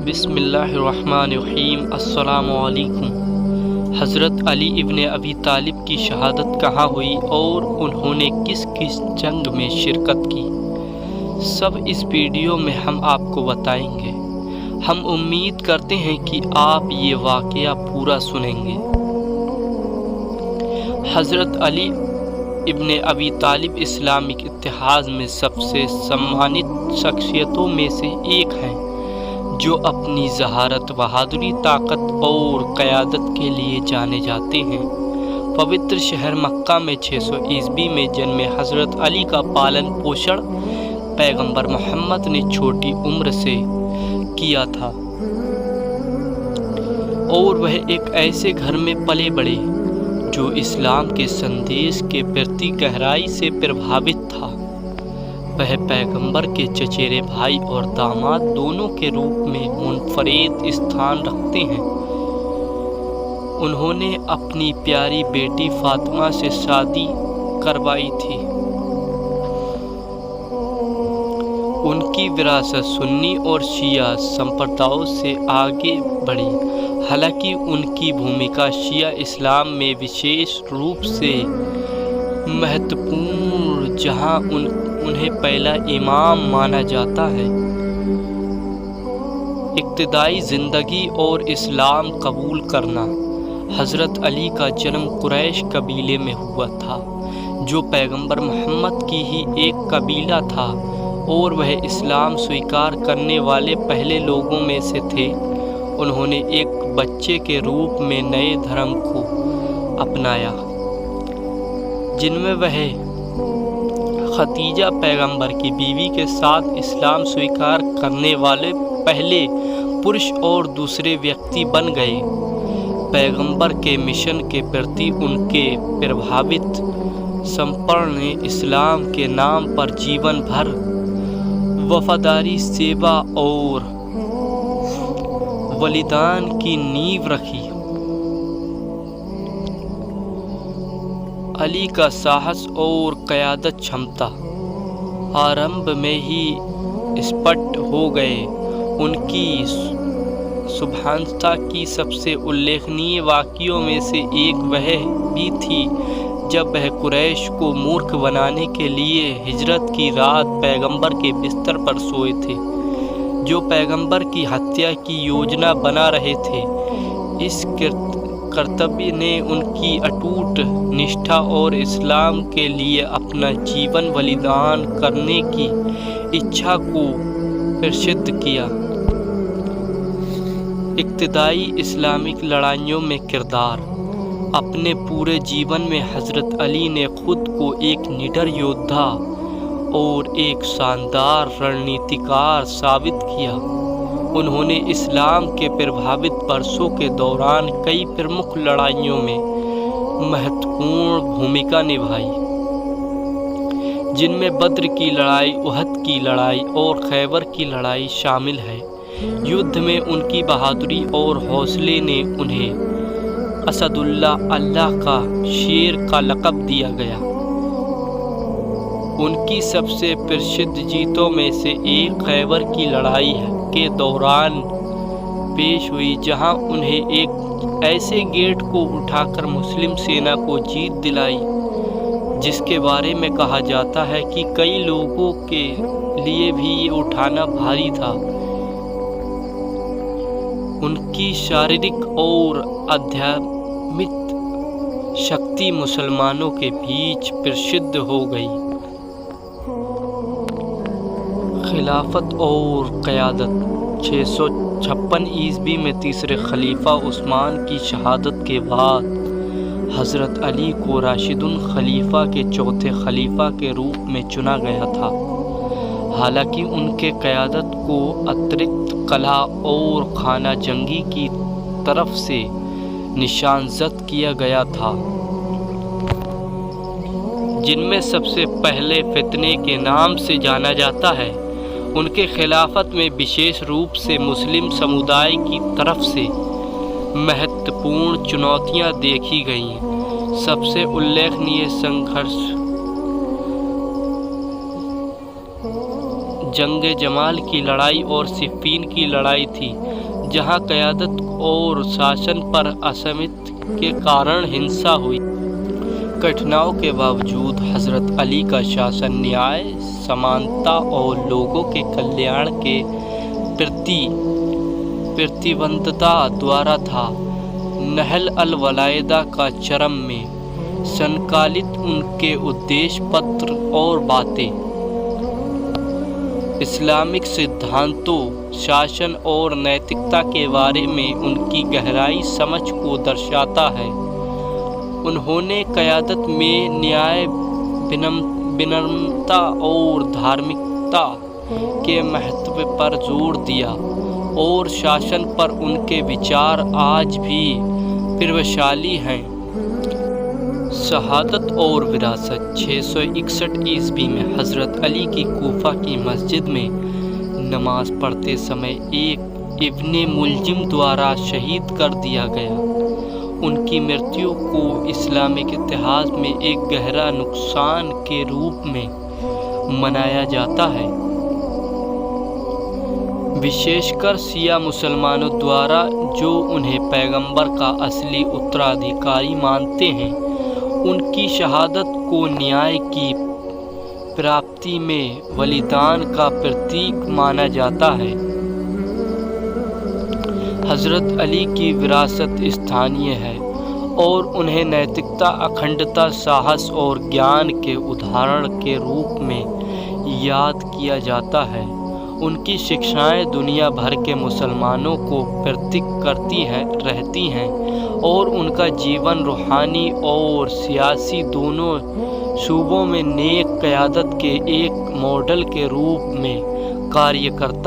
बिस्मिल्लाहिर्रहमानिर्रहीम। अस्सलामुअलैकुम। हज़रत अली इब्न अबी तालिब की शहादत कहाँ हुई और उन्होंने किस किस जंग में शिरकत की, सब इस वीडियो में हम आपको बताएंगे। हम उम्मीद करते हैं कि आप ये वाक़या पूरा सुनेंगे। हज़रत अली इब्न अबी तालिब इस्लामिक इतिहास में सबसे सम्मानित शख्सियतों में से एक हैं, जो अपनी ज़हारत, बहादुरी, ताकत और क़यादत के लिए जाने जाते हैं। पवित्र शहर मक्का में 600 ईस्वी में जन्मे हज़रत अली का पालन पोषण पैगंबर मोहम्मद ने छोटी उम्र से किया था और वह एक ऐसे घर में पले बड़े जो इस्लाम के संदेश के प्रति गहराई से प्रभावित था। वह पैगंबर के चचेरे भाई और दामाद दोनों के रूप में मुनफरिद स्थान रखते हैं। उन्होंने अपनी प्यारी बेटी फातिमा से शादी करवाई थी। उनकी विरासत सुन्नी और शिया संप्रदायों से आगे बढ़ी। हालांकि उनकी भूमिका शिया इस्लाम में विशेष रूप से महत्वपूर्ण, जहां उन्हें पहला इमाम माना जाता है। इब्तिदाई ज़िंदगी और इस्लाम कबूल करना। हज़रत अली का जन्म कुरैश कबीले में हुआ था, जो पैगंबर मोहम्मद की ही एक कबीला था और वह इस्लाम स्वीकार करने वाले पहले लोगों में से थे। उन्होंने एक बच्चे के रूप में नए धर्म को अपनाया, जिनमें वह खदीजा पैगंबर की बीवी के साथ इस्लाम स्वीकार करने वाले पहले पुरुष और दूसरे व्यक्ति बन गए। पैगंबर के मिशन के प्रति उनके प्रभावित समर्पण ने इस्लाम के नाम पर जीवन भर वफादारी, सेवा और बलिदान की नींव रखी। अली का साहस और क़यादत क्षमता आरंभ में ही स्पष्ट हो गए। उनकी सुबहानता की सबसे उल्लेखनीय वाक़ियों में से एक वह भी थी जब वह कुरैश को मूर्ख बनाने के लिए हिजरत की रात पैगंबर के बिस्तर पर सोए थे, जो पैगंबर की हत्या की योजना बना रहे थे। इस कर्तव्य ने उनकी अटूट निष्ठा और इस्लाम के लिए अपना जीवन बलिदान करने की इच्छा को प्रसिद्ध किया। इब्तिदाई इस्लामिक लड़ाइयों में किरदार। अपने पूरे जीवन में हज़रत अली ने खुद को एक निडर योद्धा और एक शानदार रणनीतिकार साबित किया। उन्होंने इस्लाम के प्रभावित वर्षों के दौरान कई प्रमुख लड़ाइयों में महत्वपूर्ण भूमिका निभाई, जिनमें बद्र की लड़ाई, उहद की लड़ाई और खैबर की लड़ाई शामिल है। युद्ध में उनकी बहादुरी और हौसले ने उन्हें असदुल्लाह, अल्लाह का शेर का लक़ब दिया गया। उनकी सबसे प्रसिद्ध जीतों में से एक खैबर की लड़ाई के दौरान पेश हुई, जहां उन्हें एक ऐसे गेट को उठाकर मुस्लिम सेना को जीत दिलाई जिसके बारे में कहा जाता है कि कई लोगों के लिए भी ये उठाना भारी था। उनकी शारीरिक और आध्यात्मिक शक्ति मुसलमानों के बीच प्रसिद्ध हो गई। खिलाफत और क़यादत। 656 ईस्वी में तीसरे खलीफा उस्मान की शहादत के बाद हज़रत अली को राशिदुन खलीफा के चौथे खलीफा के रूप में चुना गया था। हालांकि उनके क़यादत को अतिरिक्त कला और खाना जंगी की तरफ से निशानजद किया गया था, जिनमें सबसे पहले फितने के नाम से जाना जाता है। उनके खिलाफत में विशेष रूप से मुस्लिम समुदाय की तरफ से महत्वपूर्ण चुनौतियां देखी गईं। सबसे उल्लेखनीय संघर्ष जंग जमाल की लड़ाई और सिफ़ीन की लड़ाई थी, जहां क़यादत और शासन पर असमति के कारण हिंसा हुई। कठिनाइयों के बावजूद हज़रत अली का शासन न्याय, समानता और लोगों के कल्याण के प्रति प्रतिबद्धता द्वारा था। नहल अल-वलादा का चरम में संकलित उनके उद्देश्य पत्र और बातें इस्लामिक सिद्धांतों, शासन और नैतिकता के बारे में उनकी गहराई समझ को दर्शाता है। उन्होंने क़यादत में न्याय, विनम्रता और धार्मिकता के महत्व पर जोर दिया और शासन पर उनके विचार आज भी प्रभावशाली हैं। शहादत और विरासत 661 ईस्वी में हज़रत अली की कूफा की मस्जिद में नमाज पढ़ते समय एक इब्ने मुलजिम द्वारा शहीद कर दिया गया। उनकी मृत्यु को इस्लामिक इतिहास में एक गहरा नुकसान के रूप में मनाया जाता है, विशेषकर शिया मुसलमानों द्वारा, जो उन्हें पैगंबर का असली उत्तराधिकारी मानते हैं। उनकी शहादत को न्याय की प्राप्ति में बलिदान का प्रतीक माना जाता है। हज़रत अली की विरासत स्थानीय है और उन्हें नैतिकता, अखंडता, साहस और ज्ञान के उदाहरण के रूप में याद किया जाता है। उनकी शिक्षाएं दुनिया भर के मुसलमानों को प्रेरित करती रहती हैं और उनका जीवन रूहानी और सियासी दोनों शूबों में नेक क़यादत के एक मॉडल के रूप में कार्य करता